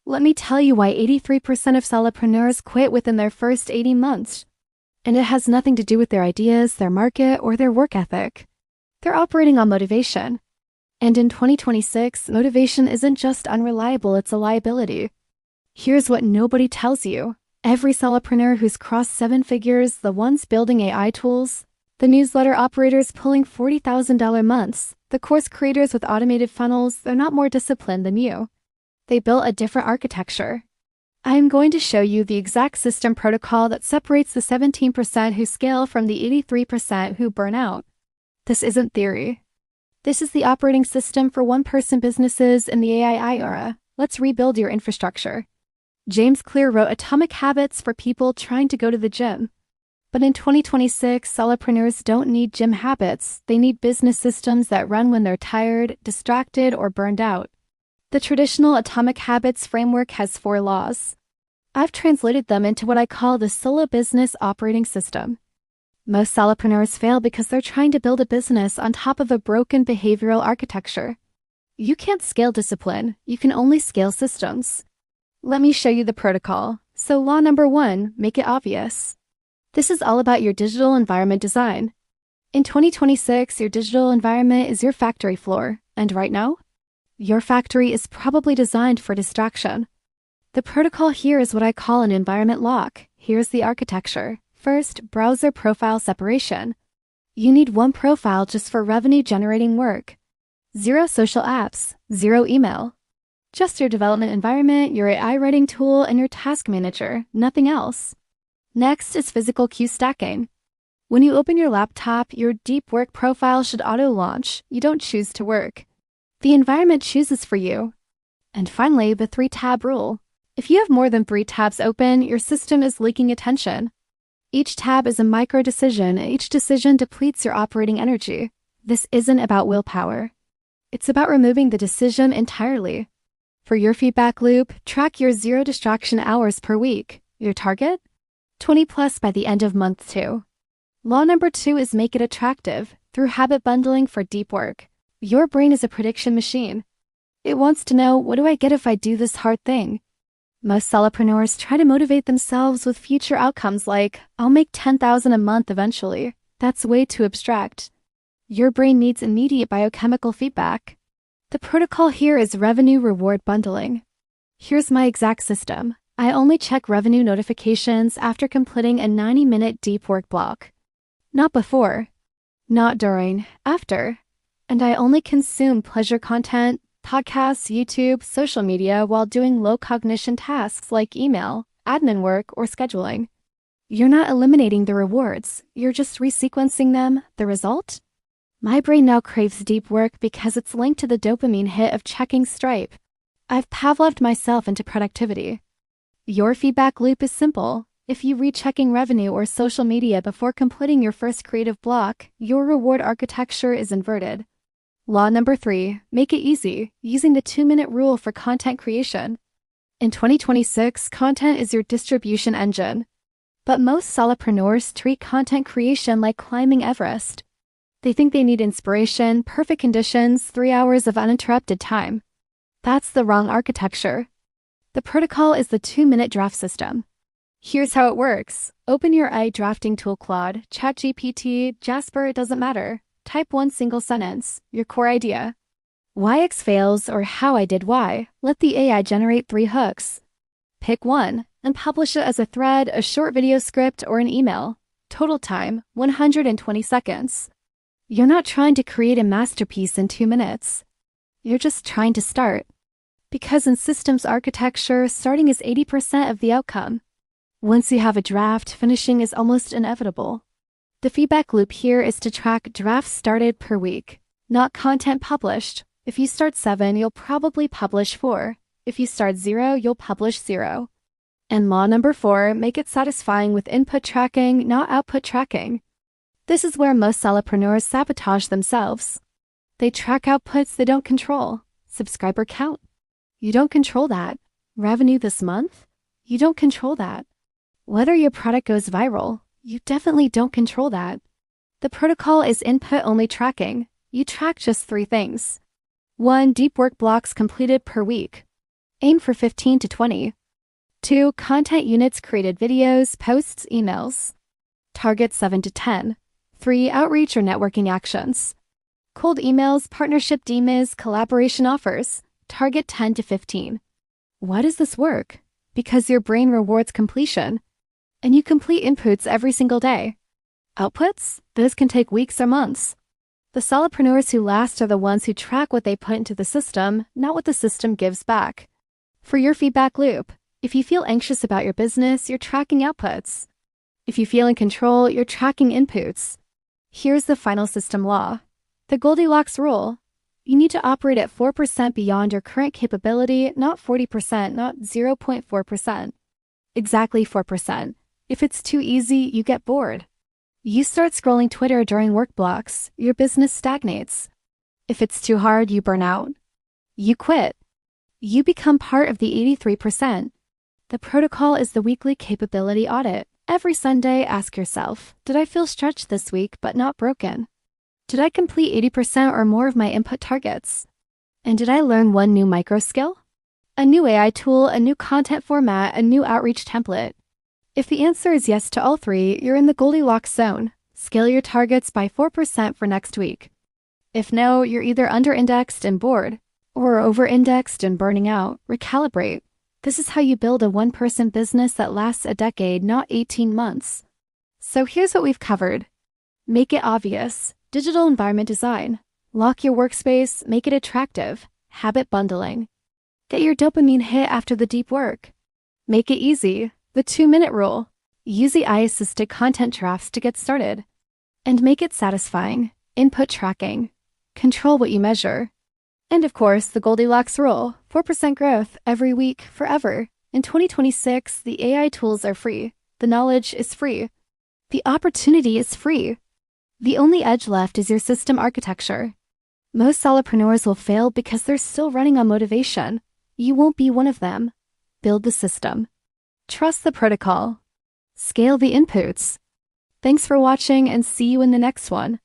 Let me tell you why 83% of solopreneurs quit within their first 80 months. And it has nothing to do with their ideas, their market, or their work ethic. They're operating on motivation. And in 2026, motivation isn't just unreliable, it's a liability. Here's what nobody tells you. Every solopreneur who's crossed 7 figures, the ones building AI tools, the newsletter operators pulling $40,000 months, the course creators with automated funnels, they're not more disciplined than you. They built a different architecture. I am going to show you the exact system protocol that separates the 17% who scale from the 83% who burn out. This isn't theory. This is the operating system for one-person businesses in the AI era. Let's rebuild your infrastructure. James Clear wrote Atomic Habits for people trying to go to the gym. But in 2026, solopreneurs don't need gym habits. They need business systems that run when they're tired, distracted, or burned out. The traditional Atomic Habits framework has 4 laws. I've translated them into what I call the solo business operating system. Most solopreneurs fail because they're trying to build a business on top of a broken behavioral architecture. You can't scale discipline, you can only scale systems. Let me show you the protocol. So law number 1, make it obvious. This is all about your digital environment design. In 2026, your digital environment is your factory floor, and right now, your factory is probably designed for distraction. The protocol here is what I call an environment lock. Here's the architecture. First, browser profile separation. You need one profile just for revenue-generating work. 0 social apps, 0 email. Just your development environment, your AI writing tool, and your task manager, nothing else. Next is physical queue stacking. When you open your laptop, your deep work profile should auto-launch. You don't choose to work. The environment chooses for you. And finally, the 3-tab rule. If you have more than 3 tabs open, your system is leaking attention. Each tab is a micro-decision. Each decision depletes your operating energy. This isn't about willpower. It's about removing the decision entirely. For your feedback loop, track your 0 distraction hours per week. Your target? 20 plus by the end of month 2. Law number 2 is make it attractive through habit bundling for deep work. Your brain is a prediction machine. It wants to know, what do I get if I do this hard thing? Most solopreneurs try to motivate themselves with future outcomes like, I'll make $10,000 a month eventually. That's way too abstract. Your brain needs immediate biochemical feedback. The protocol here is revenue reward bundling. Here's my exact system. I only check revenue notifications after completing a 90-minute deep work block. Not before, not during, after. And I only consume pleasure content, podcasts, YouTube, social media while doing low-cognition tasks like email, admin work, or scheduling. You're not eliminating the rewards. You're just resequencing them. The result? My brain now craves deep work because it's linked to the dopamine hit of checking Stripe. I've Pavloved myself into productivity. Your feedback loop is simple. If you read checking revenue or social media before completing your first creative block, your reward architecture is inverted. Law number 3, make it easy, using the 2-minute rule for content creation. In 2026, content is your distribution engine. But most solopreneurs treat content creation like climbing Everest. They think they need inspiration, perfect conditions, 3 hours of uninterrupted time. That's the wrong architecture. The protocol is the 2-minute draft system. Here's how it works. Open your AI drafting tool Claude, ChatGPT, Jasper, it doesn't matter. Type 1 single sentence, your core idea. Why X fails or how I did Y. Let the AI generate 3 hooks. Pick one and publish it as a thread, a short video script, or an email. Total time, 120 seconds. You're not trying to create a masterpiece in 2 minutes. You're just trying to start. Because in systems architecture, starting is 80% of the outcome. Once you have a draft, finishing is almost inevitable. The feedback loop here is to track drafts started per week, not content published. If you start 7, you'll probably publish 4. If you start 0, you'll publish 0. And law number 4, make it satisfying with input tracking, not output tracking. This is where most solopreneurs sabotage themselves. They track outputs they don't control. Subscriber count? You don't control that. Revenue this month? You don't control that. Whether your product goes viral? You definitely don't control that. The protocol is input-only tracking. You track just 3 things. 1, deep work blocks completed per week. Aim for 15 to 20. 2. Content units: created videos, posts, emails. Target 7 to 10. 3. Outreach or networking actions. Cold emails, partnership DMs, collaboration offers. Target 10 to 15. Why does this work? Because your brain rewards completion, and you complete inputs every single day. Outputs? Those can take weeks or months. The solopreneurs who last are the ones who track what they put into the system, not what the system gives back. For your feedback loop, if you feel anxious about your business, you're tracking outputs. If you feel in control, you're tracking inputs. Here's the final system law. The Goldilocks Rule. You need to operate at 4% beyond your current capability, not 40%, not 0.4%. Exactly 4%. If it's too easy, you get bored. You start scrolling Twitter during work blocks, your business stagnates. If it's too hard, you burn out. You quit. You become part of the 83%. The protocol is the weekly capability audit. Every Sunday, ask yourself, did I feel stretched this week but not broken? Did I complete 80% or more of my input targets? And did I learn one new micro skill? A new AI tool, a new content format, a new outreach template? If the answer is yes to all three, you're in the Goldilocks zone. Scale your targets by 4% for next week. If no, you're either under-indexed and bored, or over-indexed and burning out. Recalibrate. This is how you build a one-person business that lasts a decade, not 18 months. So here's what we've covered. Make it obvious. Digital environment design. Lock your workspace, make it attractive. Habit bundling. Get your dopamine hit after the deep work. Make it easy. The 2-minute rule. Use the AI-assisted content drafts to get started. And make it satisfying. Input tracking. Control what you measure. And of course, the Goldilocks Rule. 4% growth every week, forever. In 2026, the AI tools are free. The knowledge is free. The opportunity is free. The only edge left is your system architecture. Most solopreneurs will fail because they're still running on motivation. You won't be one of them. Build the system. Trust the protocol. Scale the inputs. Thanks for watching and see you in the next one.